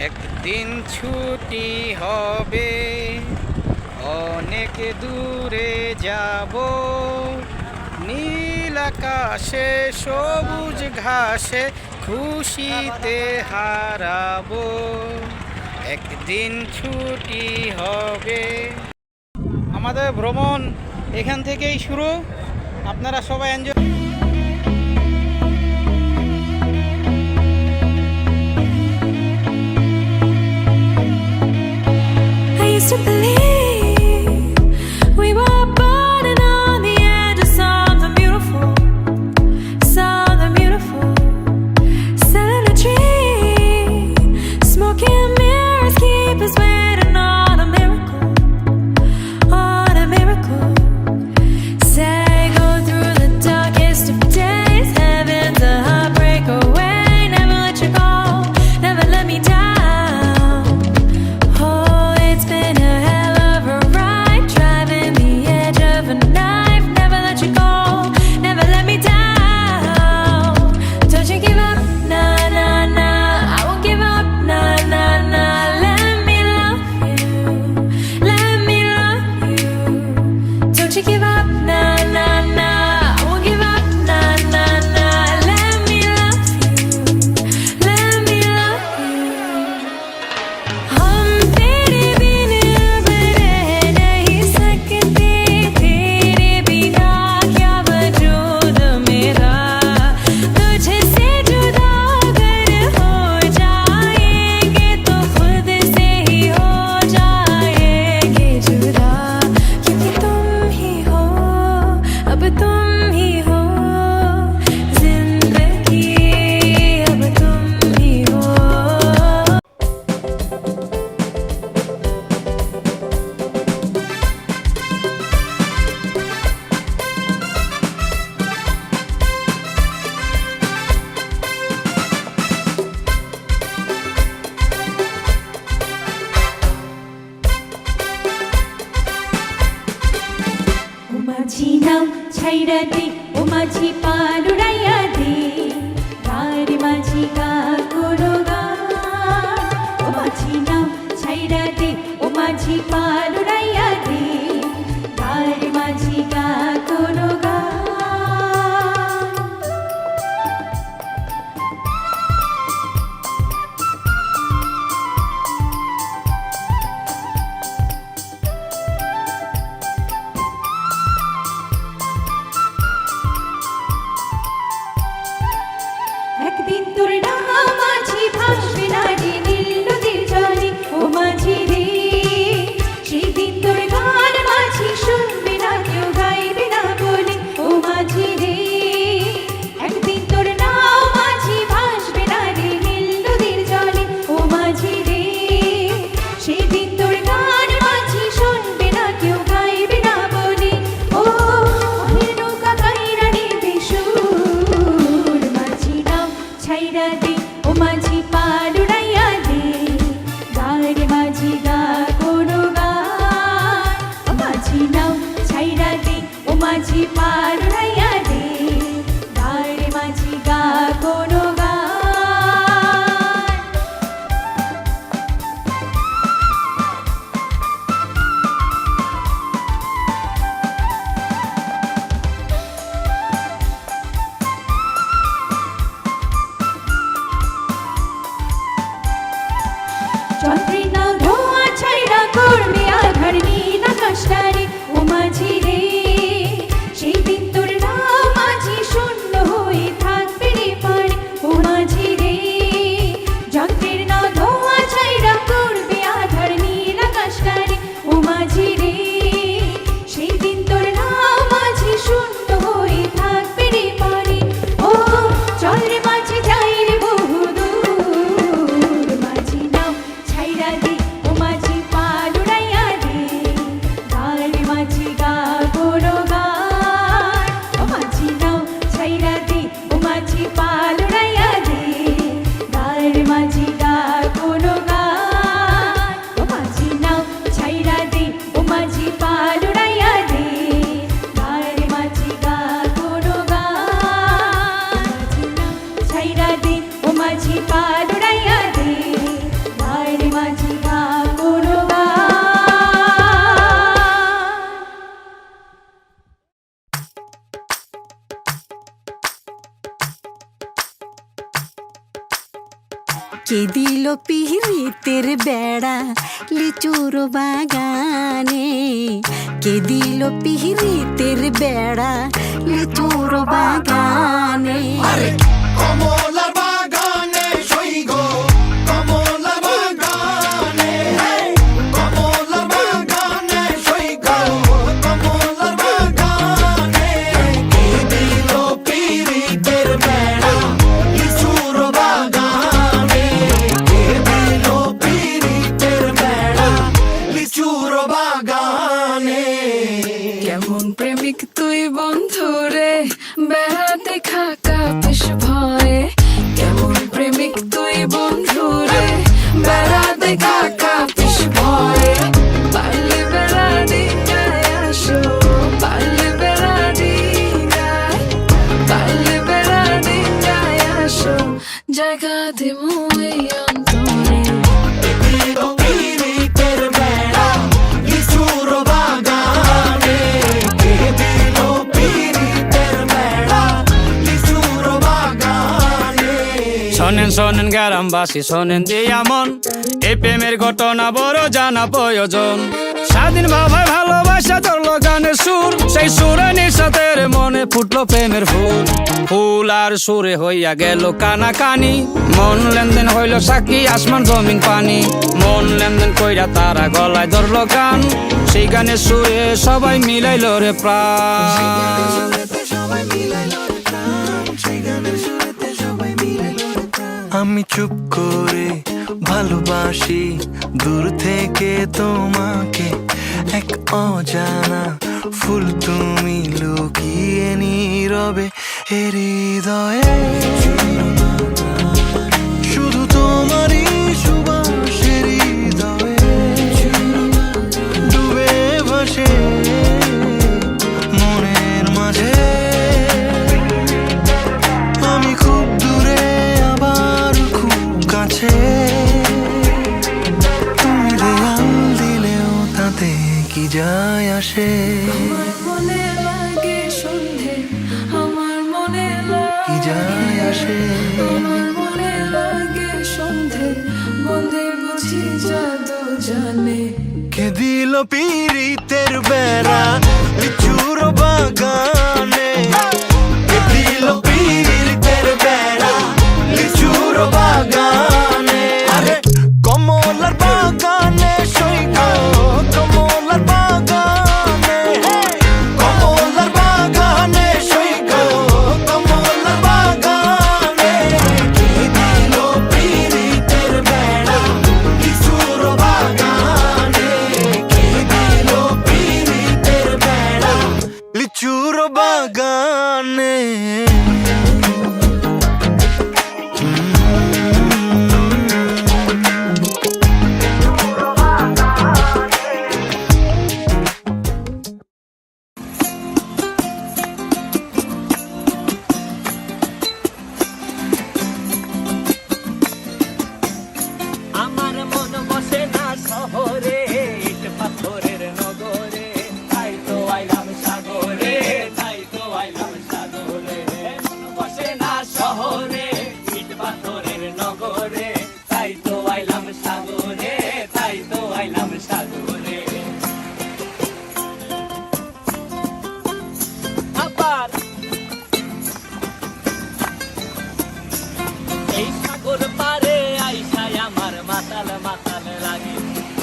একদিন ছুটি হবে, অনেক দূরে যাব, নীল আকাশে সবুজ ঘাসে খুশিতে হারাবো। একদিন ছুটি হবে। আমাদের ভ্রমণ এখান থেকেই শুরু। আপনারা সবাই enjoy. To believe we were burning on the edge of something beautiful, selling a dream, smoking mirrors keep us waiting on a miracle, say go through the darkest of days, heaven's a heartbreak away, never let you go, never let me down. माझी नाव छाईरा दे ओ माझी पालुराया दे गार माझी गा कोरोगा ओ माझी नाव छाईरा दे ओ माझी पालुराया दे गार माझी गा कोरोगा একদিন তোর নাম মাঝি ভাসবে না রে নীল নদীর জলে ও মাঝি রে সেদিন তোর গান মাঝি শুনবে না কেউ গাইবে না বলে ও মাঝি রে একদিন তোর নাম মাঝি ভাসবে না রে নীল নদীর জলে ও মাঝি রে সেদিন তোর গান মাঝি শুনবে না কেউ গাইবে না বলে ও মনের নৌকা কাইরা নেবে সুর মাঝি নাম ছাইরা দে ও মাঝি পালুরাইয়া দে গারে মাঝি গা কোনো গান ও মাঝি নাও ছাইরা দে ও মাঝি পালুরাইয়া দে গারে মাঝি গা কোনো গান যন্ত্রণা ধোয়া ছাইরা করবে আধার নীল আকাশটারে ও মাঝি রে সেই দিন তোর নাম মাঝি শূন্য হয়ে থাকবে রে পারে ও মাঝি রে যন্ত্রণা ধোয়া ছাইরা করবে আধার নীল আকাশটারে ও মাঝি রে সেই দিন তোর নাম মাঝি শূন্য হয়ে থাকবে রে পারে ও চল রে মাঝি যাই রে বহু দূর মাঝি নাও ছাইরা কে দিল পিরিতের বেড়া লিচুর বাগানে, কে দিল পিরিতের বেড়া লিচুর বাগানে। কমলার বাগানে সইগ, কমলার বাগানে, কমলার বাগানে সইগ, কমলার বাগানে। কে দিল পিরিতের বেড়া লিচুর বাগানে, কে দিল পিরিতের বেড়া লিচুর বাগানে। কেমন প্রেমিক তুই বন্ধু রে, বেড়াতে খাকা বেশ ভয়ে। কেমন প্রেমিক তুই বন্ধু রে, বেড়াতে খাকা বেশ ভয়ে। পারলে বেড়া ডিঙায় আসো, পারলে বেড়া ডিঙায়, পারলে বেড়া ডিঙায় আসো, জায়গা দিমু এই অন্তরে। দিল পিরিতের বেড়া লিচুর বাগানে, কে দিল পিরিতের বেড়া লিচুর বাগানে। শোনেন শোনেন গ্রামবাসী শোনেন দিয়া মন, এই প্রেমের ঘটনা বড় জানা প্রয়োজন। স্বাধীন ভাবে ভালোবাসা ধরলো গানের সুর, সেই সুরে নিঃসাতের মনে ফুটলো প্রেমের ফুল। ফুল আর সুরে হইয়া গেল কানাকানি, মন লেনদেন হইল সাক্ষী আসমান জমিন পানি। মন লেনদেন কইরা তারা গলায় ধরলো গান, সেই গানের সুরে সবাই মিলাইল রে প্রাণ। আমি চুপ করে ভালোবাসি দূর থেকে তোমাকে, এক অজানা ফুল তুমি লুকিয়ে নীরবে এ হৃদয়ে। শুধু তোমারই সুবাস হৃদয়ে ডুবে ভাসে মনের মাঝে। আমি খুব দূরে আবার খুব কাছে, তুমি দেয়াল দিলেও তাতে কি যায় আসে। আমার মনে লাগে সন্ধে, আমার মনে কি লাগে, যায় আসে। আমার মনে লাগে সন্ধে, বন্ধে বুঝি জাদু জানে। কে দিল পিরিতের বেড়া লিচুর বাগানে, কে দিল পিরিতের বেড়া লিচুর বাগানে। আরে কমলার বাগানে সইগ, কমলার বাগানে, কমলার বাগানে সইগ, কমলার বাগানে। কে দিল পিরিতের বেড়া লিচুর বাগানে, কে দিল পিরিতের বেড়া লিচুর বাগানে। আমার মন বসে না শহরে, ইট পাথরের নগরে, তাই তো আইলাম সাগরে, তাই তো আইলাম সাগরে। মন বসে না শহরে, ইট পাথরের নগরে, তাই তো আইলাম সাগরে, তাই তো আইলাম সাগরে। আবার এই সাগর পারে আইসায় আমার মাতাল মাতাল লাগে,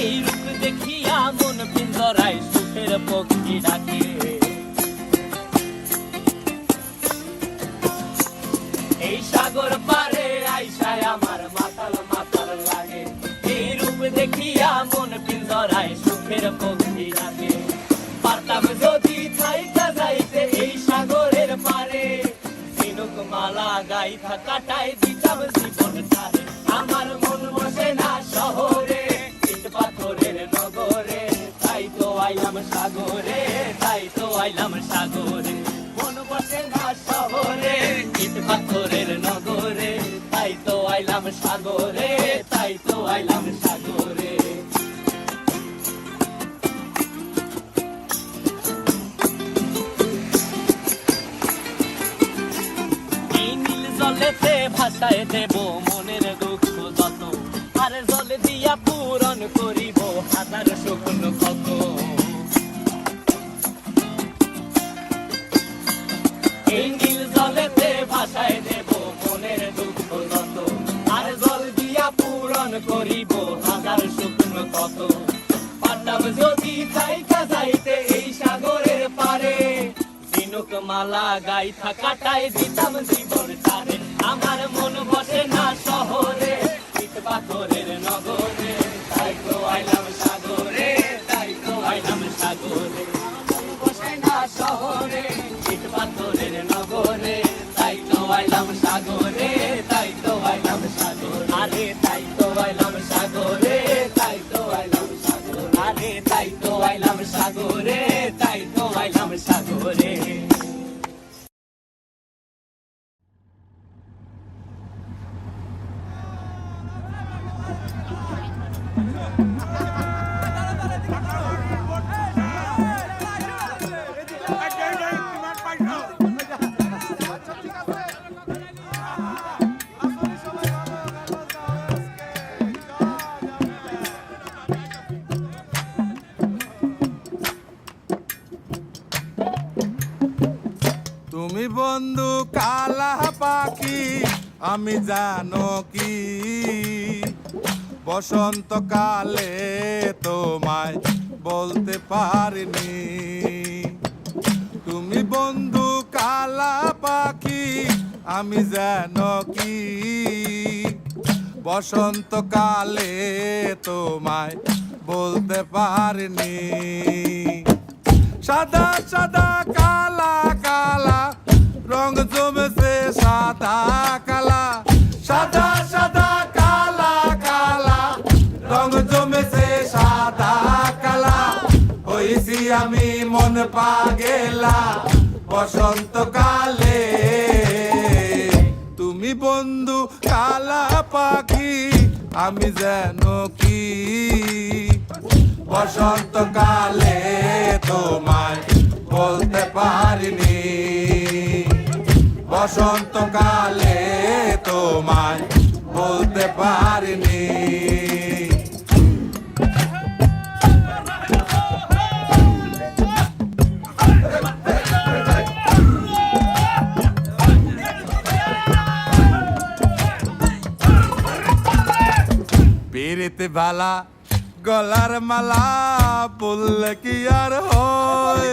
এই রূপ দেখিয়া মন পিঞ্জরায় সুখের পক্ষী ডাকে। এই সাগর পারে আইসায় আমার মাতাল মাতাল লাগে, এই রূপ দেখিয়া মন পিঞ্জরায় সুখের পক্ষী ডাকে। পারতাম যদি থাইকা যাইতে এই সাগরের পারে, ঝিনুক মালা গাইথা কাটাই দিতাম জীবনটারে। আমার মন বসে না শহরে, ইট পাথরের নগরে, তাই তো আইলাম সাগরে, তাই তো আইলাম সাগরে। মন বসে না শহরে, ইট পাথরের নগরে, তাই তো আইলাম সাগরে, তাই তো আইলাম সাগরে। জলেতে ভাসায় দেব মনের দুঃখ দিয়া পূরণ করিব হাজার স্বপ্ন কত। এই নীল জলেতে ভাসায় দেব মনের দুঃখ যত, আর জল দিয়া পূরণ করিব হাজার স্বপ্ন কত। পারতাম যদি থাইকা যাইতে এই সাগরের পারে, ঝিনুক মালা গাইথা কাটাই দিতাম জীবন তারে। আমার মন বসে না শহরে, ইট পাথরের নগরে, তাই তো আইলাম সাগরে, তাই তো আইলাম সাগরে। মন বসে না শহরে, ইট পাথরের নগরে, তাই তো আইলাম সাগরে, তাই তো আইলাম সাগরে। আরে তাই তো আইলাম সাগরে, তাই তো আইলাম সাগরে। আরে তাই তো আইলাম সাগরে, তাই তো আইলাম সাগরে। তুমি বন্ধু কালা পাখি আমি জানো কি, বসন্তকালে তোমায় বলতে পারিনি। তুমি বন্ধু কালা পাখি আমি জানো কি, বসন্তকালে তোমায় বলতে পারিনি। সাদা সাদা কালা কালা রং জমেছে সাদা কালা, সাদা সাদা কালা কালা রং জমেছে সাদা কালা। হইছি আমি মন পাগেলা বসন্তকালে। তুমি বন্ধু কালা পাখি আমি যেন কি, বসন্তকালে তোমায় বলতে পারিনি। বসন্তকালে তোমায় বলতে পারিনি। পিরিতে বালা গলার মালা বললে কি আর হয়,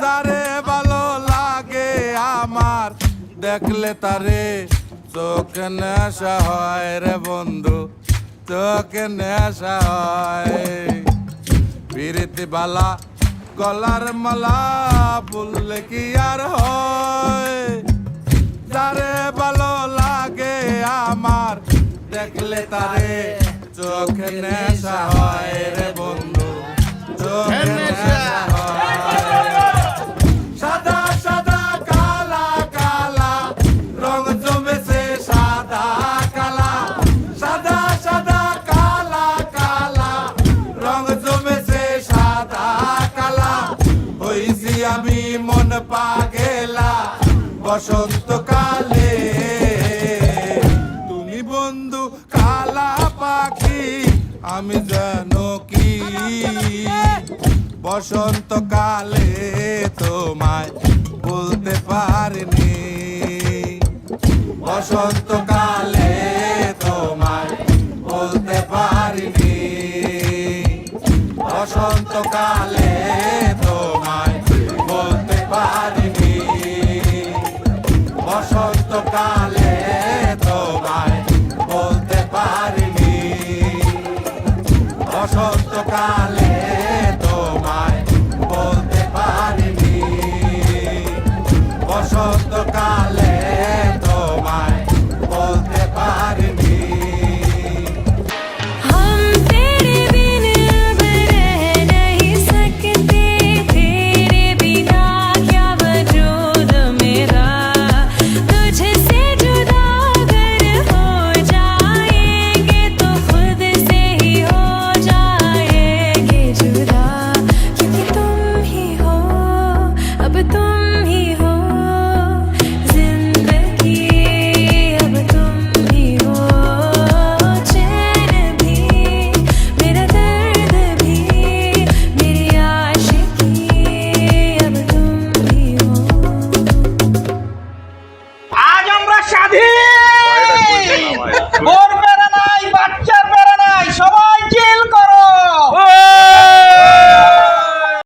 যারে ভালো লাগে আমার দেখলে তারে চোখে নেশা হয় রে বন্ধু, চোখে নেশা হয়। পিরিতে বালা গলার মালা বললে কি আর হয়, যারে ভালো লাগে আমার দেখলে তারে চোখে নেশা হয় রে বন্ধু, চোখে নেশা হয়। সাদা সাদা কালা কালা রং জমেছে সাদা কালা, সাদা সাদা কালা কালা রং জমেছে সাদা কালা। হইছি আমি মন পাগেলা বসন্তকালে। তুমি বন্ধু কালা পাখি আমি জানো কি, বসন্তকালে তোমায় বলতে পারিনি। বসন্তকালে তোমায় বলতে পারিনি। বসন্তকালে তোমায় বলতে পারিনি। বসন্তকালে তোমায় বলতে পারিনি। বসন্তকালে তোমায় বলতে পারিনি। বসন্তকালে তোমায় বলতে পারিনি। हम तेरे बिन अब रह नहीं सकते। স্বাধীন ওর বেড়া নাই বাচ্চার বেড়া নাই সবাই